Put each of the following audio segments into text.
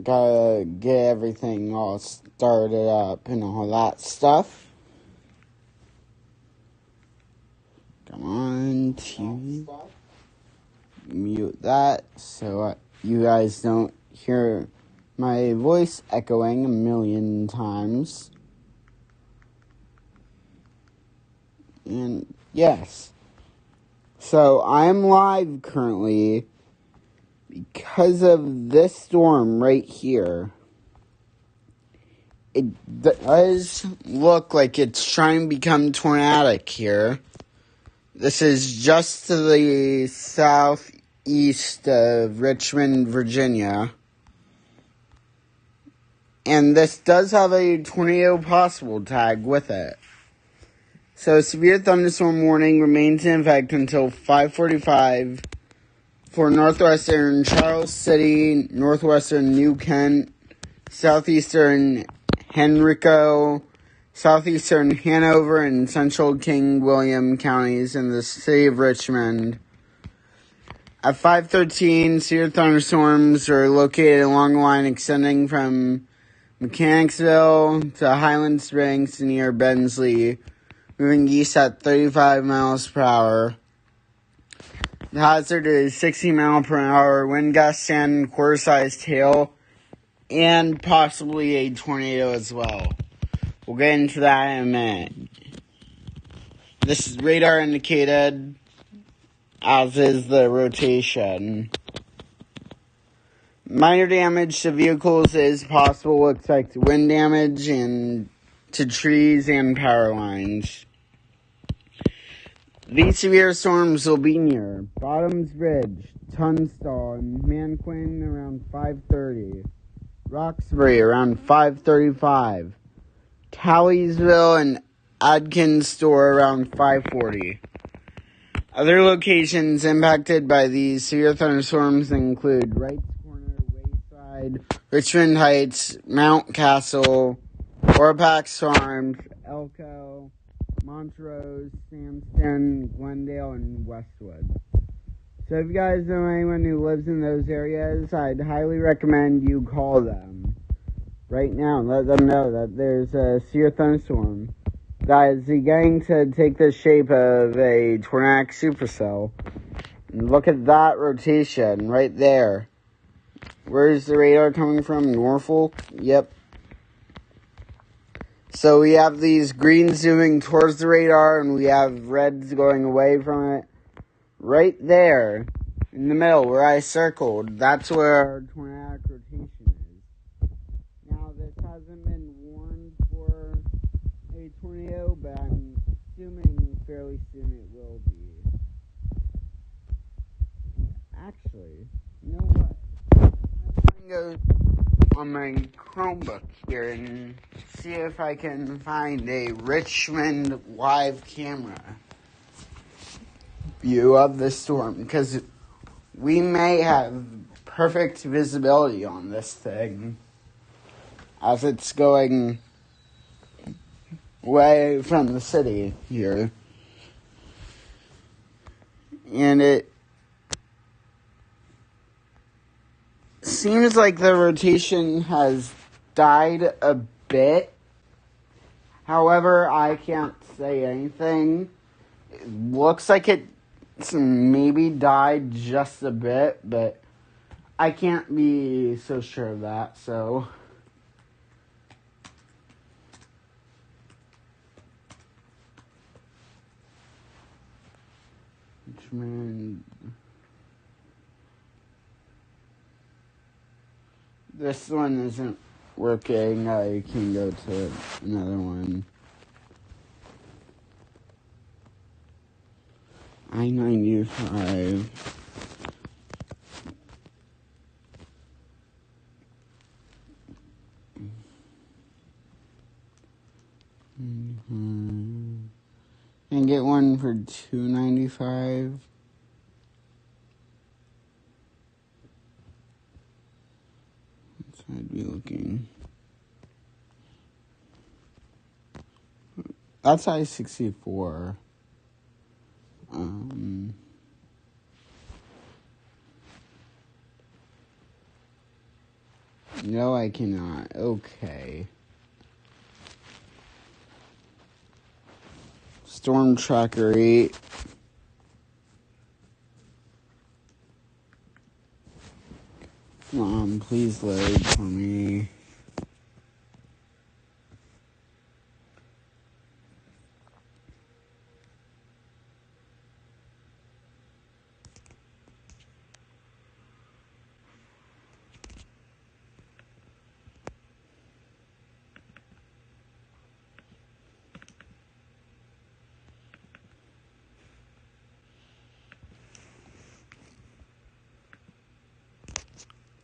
Gotta get everything all started up and all that stuff. Come on, to mute that so you guys don't hear my voice echoing a million times. And yes, so I'm live currently because of this storm right here. It does look like it's trying to become tornadic here. This is just to the southeast of Richmond, Virginia. And this does have a tornado possible tag with it. So severe thunderstorm warning remains in effect until 5:45 for northwestern Charles City, northwestern New Kent, southeastern Henrico, southeastern Hanover, and central King William counties in the city of Richmond. At 5:13, severe thunderstorms are located along the line extending from Mechanicsville to Highland Springs near Bensley, moving east at 35 miles per hour. The hazard is 60 mile per hour wind gusts and quarter-sized hail, and possibly a tornado as well. We'll get into that in a minute. This is radar indicated, as is the rotation. Minor damage to vehicles is possible. Expect wind damage and to trees and power lines. These severe storms will be near Bottoms Bridge, Tunstall, and Manquin around 5:30. Roxbury around 5:35. Talliesville and Adkins Store around 5:40. Other locations impacted by these severe thunderstorms include Wrights Corner, Wayside, Richmond Heights, Mount Castle, Orapax Farms, Elko, Montrose, Samston, Glendale, and Westwood. So if you guys know anyone who lives in those areas, I'd highly recommend you call them right now and let them know that there's a severe thunderstorm that is going to take the shape of a tornadic supercell. And look at that rotation right there. Where's the radar coming from? Norfolk? Yep. So we have these greens zooming towards the radar, and we have reds going away from it. Right there, in the middle, where I circled, that's where our tornadic rotation is. Now, this hasn't been warned for a tornado, but I'm assuming fairly soon it will be. Actually, you know what? I'm going to go on my Chromebook here and see if I can find a Richmond live camera view of the storm, because we may have perfect visibility on this thing as it's going away from the city here. And it seems like the rotation has died a bit. However, I can't say anything. It looks like it's maybe died just a bit, but I can't be so sure of that, so Richmond. This one isn't working. I can go to another one. I-95. And get one for $2.95. So I'd be looking. That's I-64. No, I cannot. Okay. Storm Tracker 8. Come on, please load for me.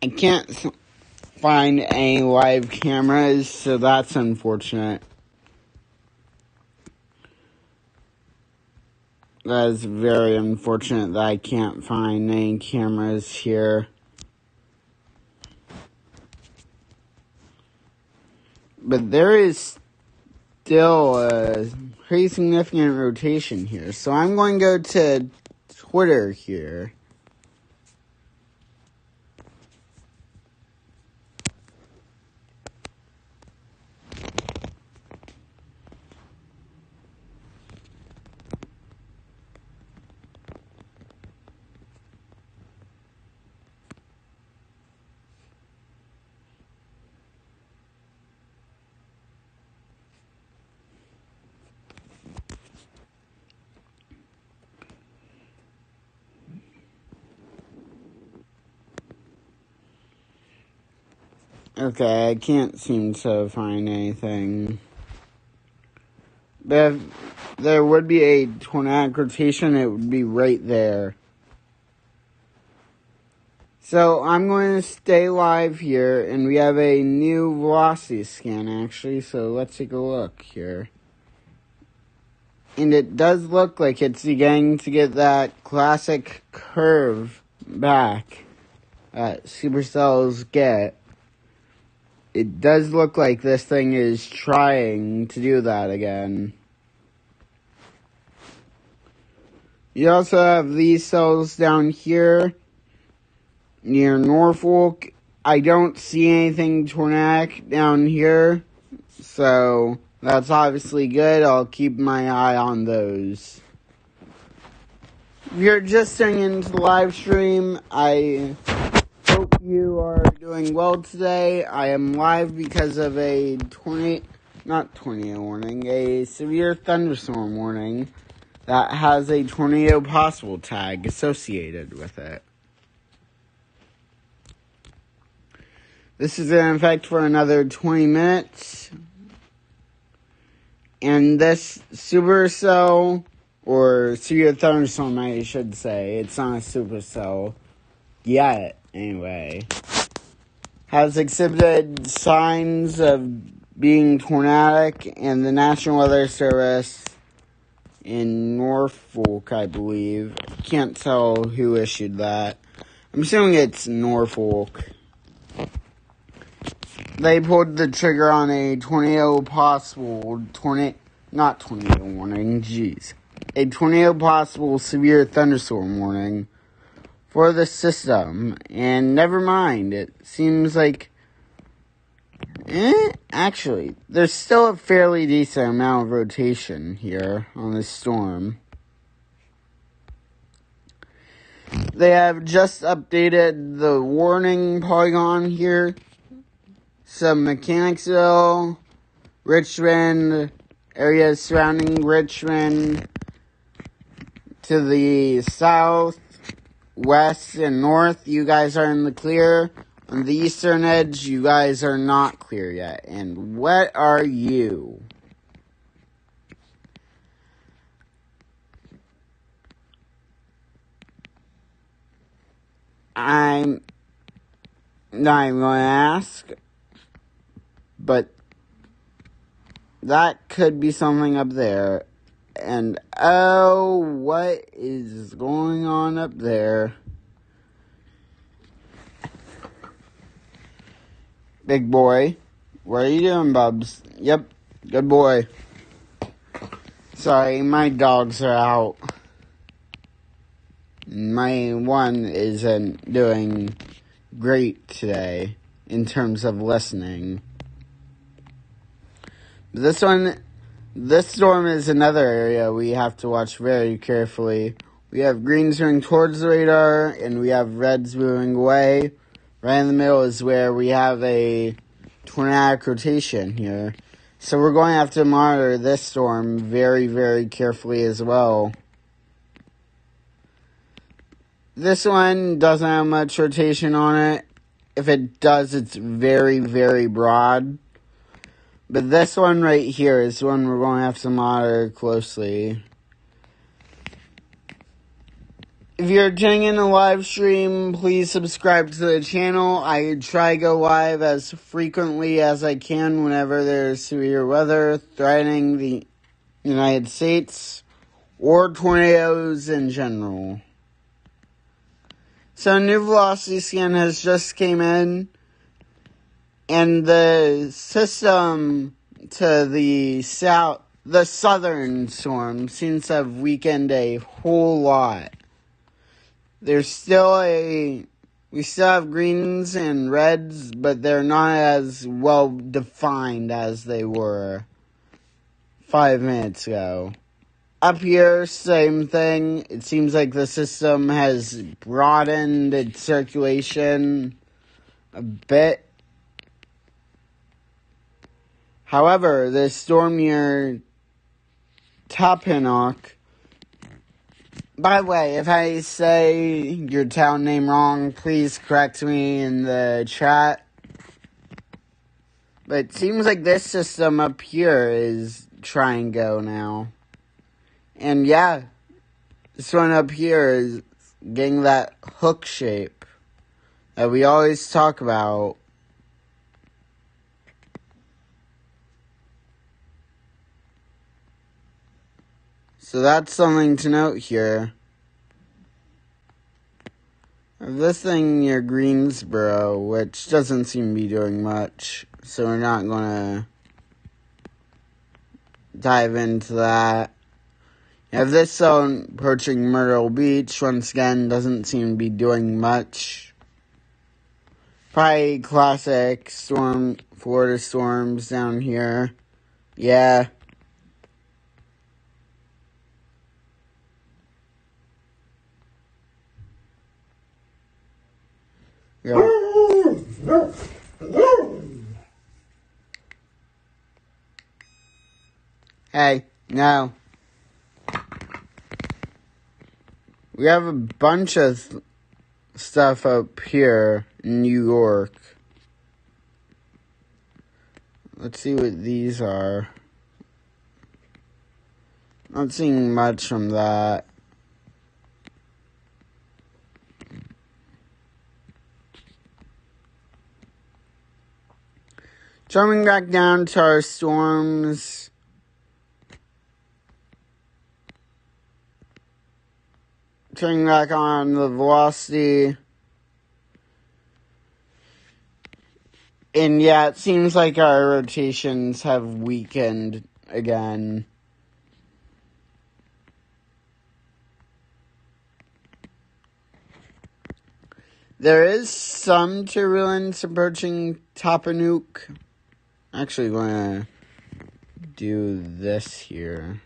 I can't find any live cameras, so that's unfortunate. That is very unfortunate that I can't find any cameras here. But there is still a pretty significant rotation here. So I'm going to go to Twitter here. Okay, I can't seem to find anything. But if there would be a tornadic rotation, it would be right there. So I'm going to stay live here, and we have a new velocity scan actually, so let's take a look here. And it does look like it's beginning to get that classic curve back that supercells get. It does look like this thing is trying to do that again. You also have these cells down here near Norfolk. I don't see anything tornadic down here, so that's obviously good. I'll keep my eye on those. If you're just tuning into the live stream, I hope you are doing well today. I am live because of a tornado warning, a severe thunderstorm warning that has a tornado possible tag associated with it. This is in effect for another 20 minutes. And this supercell, or severe thunderstorm I should say, it's not a supercell yet anyway, has exhibited signs of being tornadic, and the National Weather Service in Norfolk, I believe, can't tell who issued that. I'm assuming it's Norfolk. They pulled the trigger on a tornado possible a tornado possible severe thunderstorm warning for the system. And never mind, it seems like actually, there's still a fairly decent amount of rotation here on this storm. They have just updated the warning polygon here. Some Mechanicsville, Richmond, areas surrounding Richmond, to the south, west, and north, you guys are in the clear. On the eastern edge, you guys are not clear yet. And what are you? I'm not even going to ask, but that could be something up there. And oh, what is going on up there? Big boy, what are you doing, Bubs? Yep, good boy. Sorry, my dogs are out. My one isn't doing great today. in terms of listening. This storm is another area we have to watch very carefully. We have greens moving towards the radar, and we have reds moving away. Right in the middle is where we have a tornadic rotation here. So we're going to have to monitor this storm very, very carefully as well. This one doesn't have much rotation on it. If it does, it's very, very broad. But this one right here is one we're going to have to monitor closely. If you're tuning in the live stream, please subscribe to the channel. I try to go live as frequently as I can whenever there's severe weather threatening the United States or tornadoes in general. So a new velocity scan has just came in, and the system to the southern storm seems to have weakened a whole lot. We still have greens and reds, but they're not as well defined as they were 5 minutes ago. Up here, same thing. It seems like the system has broadened its circulation a bit. However, the storm near Tappahannock. By the way, if I say your town name wrong, please correct me in the chat. But it seems like this system up here is trying to go now. And yeah, this one up here is getting that hook shape that we always talk about. So that's something to note here. This thing near Greensboro, which doesn't seem to be doing much, so we're not going to dive into that. You have this zone approaching Myrtle Beach, once again, doesn't seem to be doing much. Probably classic Florida storms down here. Yeah. Hey, no. We have a bunch of stuff up here in New York. Let's see what these are. Not seeing much from that. Jumping back down to our storms. Turning back on the velocity. And yeah, it seems like our rotations have weakened again. There is some turbulence approaching Tappahannock. Actually going to do this here.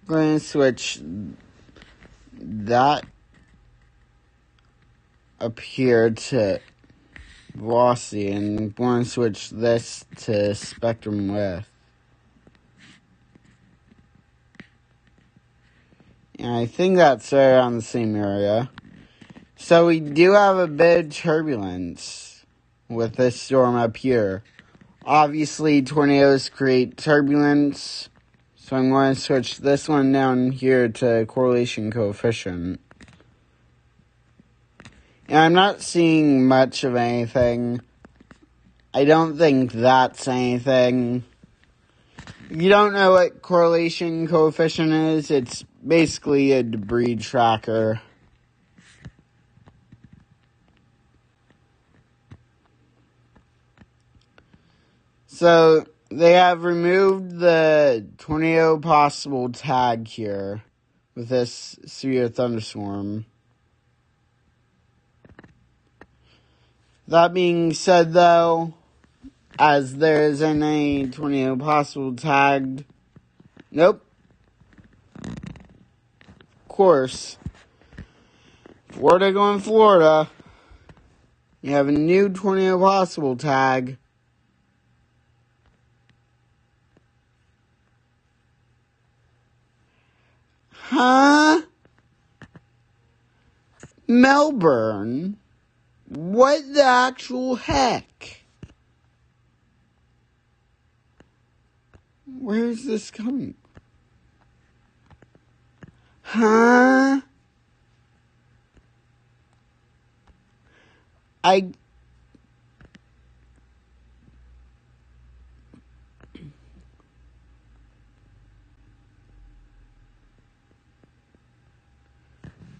Going to switch that up here to velocity, and going to switch this to spectrum width. And I think that's right around the same area. So we do have a bit of turbulence with this storm up here. Obviously, tornadoes create turbulence. So I'm going to switch this one down here to correlation coefficient. And I'm not seeing much of anything. I don't think that's anything. If you don't know what correlation coefficient is, it's basically a debris tracker. So They have removed the tornado possible tag here with this severe thunderstorm. That being said, though, as there isn't a tornado possible tagged, nope. Of course, Florida going Florida. You have a new tornado possible tag. Huh? Melbourne? What the actual heck? Where's this coming? Huh?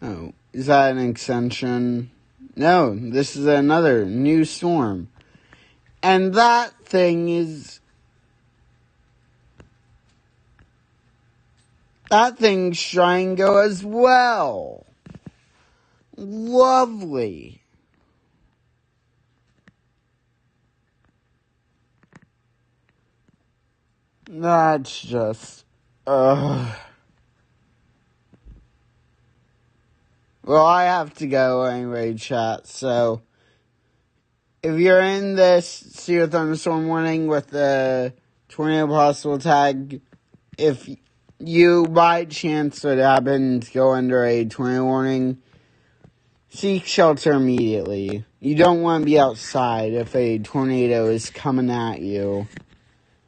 Oh, is that an extension? No, this is another new storm. And that thing is... That thing's trying to go as well. Lovely. That's just... Well, I have to go anyway, chat, so... If you're in this severe thunderstorm warning with the tornado possible tag, if you by chance would happen to go under a tornado warning, seek shelter immediately. You don't want to be outside if a tornado is coming at you.